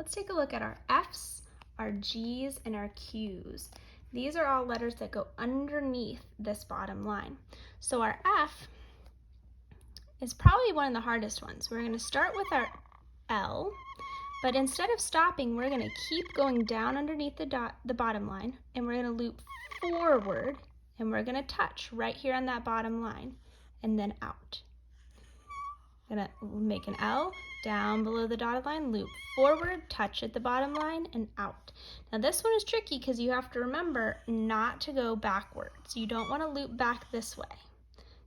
Let's take a look at our F's, our G's, and our Q's. These are all letters that go underneath this bottom line. So our F is probably one of the hardest ones. We're going to start with our L, but instead of stopping, we're going to keep going down underneath the bottom line, and we're going to loop forward, and we're going to touch right here on that bottom line, and then out. We're going to make an L, down below the dotted line, loop forward, touch at the bottom line, and out. Now this one is tricky because you have to remember not to go backwards. You don't want to loop back this way.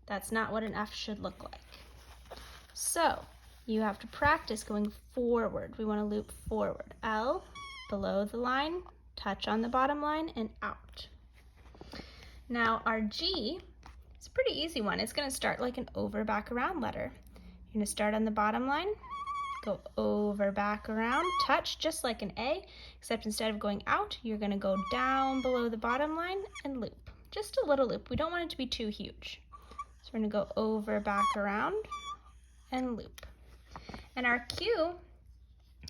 That's not what an F should look like. So you have to practice going forward. We want to loop forward. L, below the line, touch on the bottom line, and out. Now our G is a pretty easy one. It's going to start like an over, back, around letter. You're going to start on the bottom line, go over, back, around, touch just like an A, except instead of going out, you're going to go down below the bottom line and loop. Just a little loop. We don't want it to be too huge. So we're going to go over, back, around, and loop. And our Q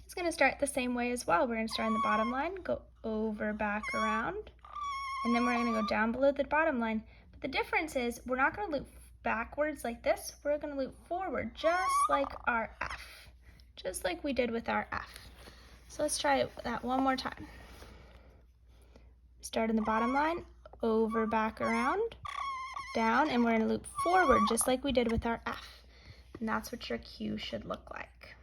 is going to start the same way as well. We're going to start on the bottom line, go over, back, around, and then we're going to go down below the bottom line. But the difference is we're not going to loop backwards like this. We're going to loop forward just like our F, just like we did with our F. So let's try that one more time. Start on the bottom line, over, back, around, down, and we're going to loop forward just like we did with our F. And that's what your Q should look like.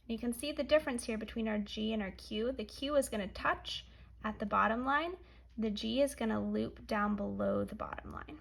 You can see the difference here between our G and our Q. The Q is going to touch at the bottom line. The G is going to loop down below the bottom line.